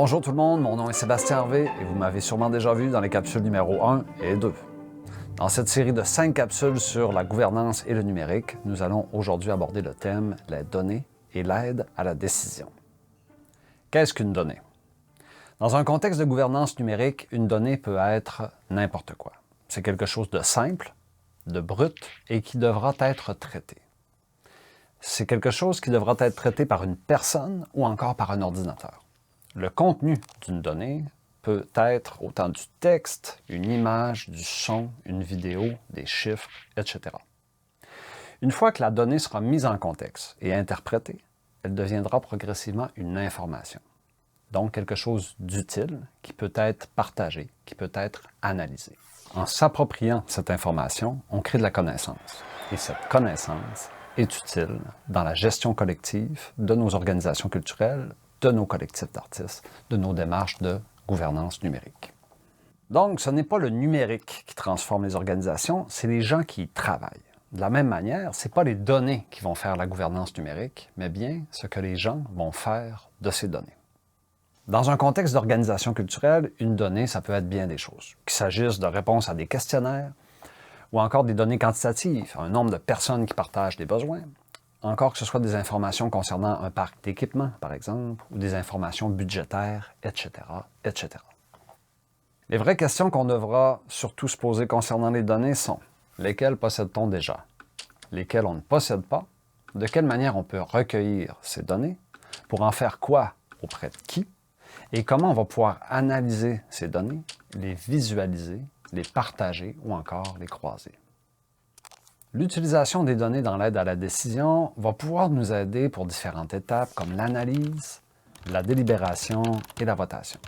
Bonjour tout le monde, mon nom est Sébastien Hervé et vous m'avez sûrement déjà vu dans les capsules numéro 1 et 2. Dans cette série de 5 capsules sur la gouvernance et le numérique, nous allons aujourd'hui aborder le thème « Les données et l'aide à la décision ». Qu'est-ce qu'une donnée? Dans un contexte de gouvernance numérique, une donnée peut être n'importe quoi. C'est quelque chose de simple, de brut et qui devra être traité. C'est quelque chose qui devra être traité par une personne ou encore par un ordinateur. Le contenu d'une donnée peut être autant du texte, une image, du son, une vidéo, des chiffres, etc. Une fois que la donnée sera mise en contexte et interprétée, elle deviendra progressivement une information. Donc quelque chose d'utile qui peut être partagé, qui peut être analysé. En s'appropriant cette information, on crée de la connaissance. Et cette connaissance est utile dans la gestion collective de nos organisations culturelles, de nos collectifs d'artistes, de nos démarches de gouvernance numérique. Donc, ce n'est pas le numérique qui transforme les organisations, c'est les gens qui y travaillent. De la même manière, ce n'est pas les données qui vont faire la gouvernance numérique, mais bien ce que les gens vont faire de ces données. Dans un contexte d'organisation culturelle, une donnée, ça peut être bien des choses. Qu'il s'agisse de réponses à des questionnaires, ou encore des données quantitatives, un nombre de personnes qui partagent des besoins, encore que ce soit des informations concernant un parc d'équipements, par exemple, ou des informations budgétaires, etc., etc. Les vraies questions qu'on devra surtout se poser concernant les données sont: lesquelles possède-t-on déjà? Lesquelles on ne possède pas? De quelle manière on peut recueillir ces données? Pour en faire quoi? Auprès de qui? Et comment on va pouvoir analyser ces données, les visualiser, les partager ou encore les croiser? L'utilisation des données dans l'aide à la décision va pouvoir nous aider pour différentes étapes comme l'analyse, la délibération et la votation.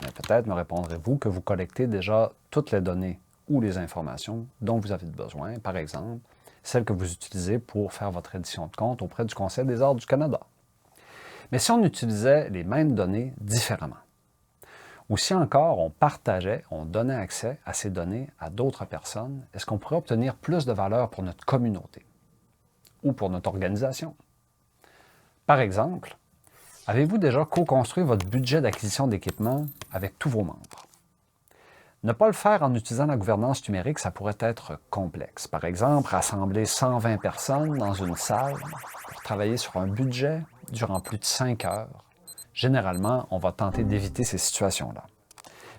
Mais peut-être me répondrez-vous que vous collectez déjà toutes les données ou les informations dont vous avez besoin, par exemple, celles que vous utilisez pour faire votre édition de compte auprès du Conseil des arts du Canada. Mais si on utilisait les mêmes données différemment, ou si encore on partageait, on donnait accès à ces données à d'autres personnes, est-ce qu'on pourrait obtenir plus de valeur pour notre communauté ou pour notre organisation? Par exemple, avez-vous déjà co-construit votre budget d'acquisition d'équipement avec tous vos membres? Ne pas le faire en utilisant la gouvernance numérique, ça pourrait être complexe. Par exemple, rassembler 120 personnes dans une salle pour travailler sur un budget durant plus de 5 heures. Généralement, on va tenter d'éviter ces situations-là.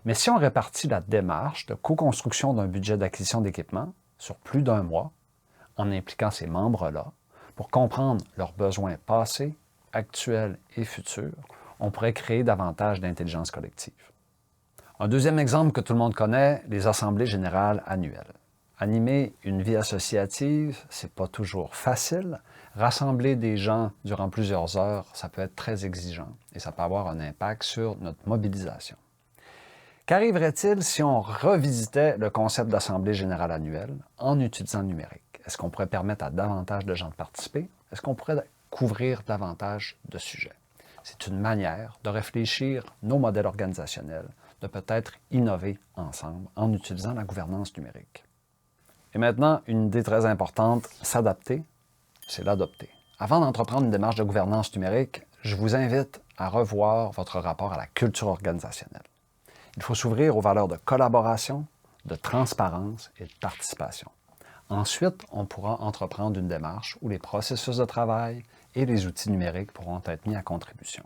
Mais si on répartit la démarche de co-construction d'un budget d'acquisition d'équipement sur plus d'un mois, en impliquant ces membres-là, pour comprendre leurs besoins passés, actuels et futurs, on pourrait créer davantage d'intelligence collective. Un deuxième exemple que tout le monde connaît, les assemblées générales annuelles. Animer une vie associative, c'est pas toujours facile. Rassembler des gens durant plusieurs heures, ça peut être très exigeant et ça peut avoir un impact sur notre mobilisation. Qu'arriverait-il si on revisitait le concept d'assemblée générale annuelle en utilisant le numérique? Est-ce qu'on pourrait permettre à davantage de gens de participer? Est-ce qu'on pourrait couvrir davantage de sujets? C'est une manière de réfléchir nos modèles organisationnels, de peut-être innover ensemble en utilisant la gouvernance numérique. Et maintenant, une idée très importante, s'adapter, c'est l'adopter. Avant d'entreprendre une démarche de gouvernance numérique, je vous invite à revoir votre rapport à la culture organisationnelle. Il faut s'ouvrir aux valeurs de collaboration, de transparence et de participation. Ensuite, on pourra entreprendre une démarche où les processus de travail et les outils numériques pourront être mis à contribution.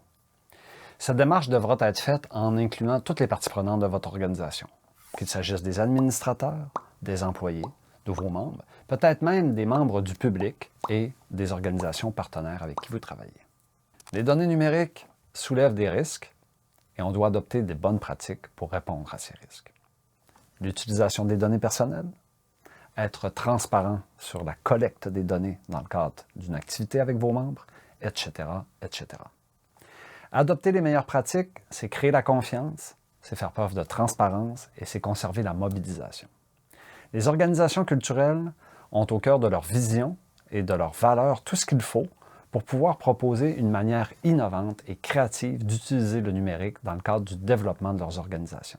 Cette démarche devra être faite en incluant toutes les parties prenantes de votre organisation, qu'il s'agisse des administrateurs, des employés, de vos membres, peut-être même des membres du public et des organisations partenaires avec qui vous travaillez. Les données numériques soulèvent des risques et on doit adopter des bonnes pratiques pour répondre à ces risques. L'utilisation des données personnelles, être transparent sur la collecte des données dans le cadre d'une activité avec vos membres, etc., etc. Adopter les meilleures pratiques, c'est créer la confiance, c'est faire preuve de transparence et c'est conserver la mobilisation. Les organisations culturelles ont au cœur de leur vision et de leurs valeurs tout ce qu'il faut pour pouvoir proposer une manière innovante et créative d'utiliser le numérique dans le cadre du développement de leurs organisations.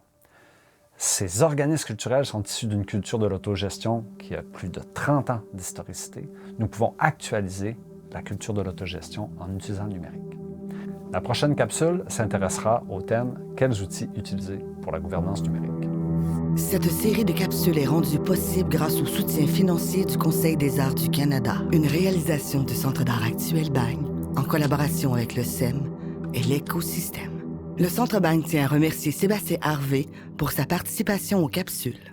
Ces organismes culturels sont issus d'une culture de l'autogestion qui a plus de 30 ans d'historicité. Nous pouvons actualiser la culture de l'autogestion en utilisant le numérique. La prochaine capsule s'intéressera au thème « Quels outils utiliser pour la gouvernance numérique ». Cette série de capsules est rendue possible grâce au soutien financier du Conseil des arts du Canada, une réalisation du Centre d'art actuel Bagne, en collaboration avec le CEM et l'écosystème. Le Centre Bagne tient à remercier Sébastien Harvey pour sa participation aux capsules.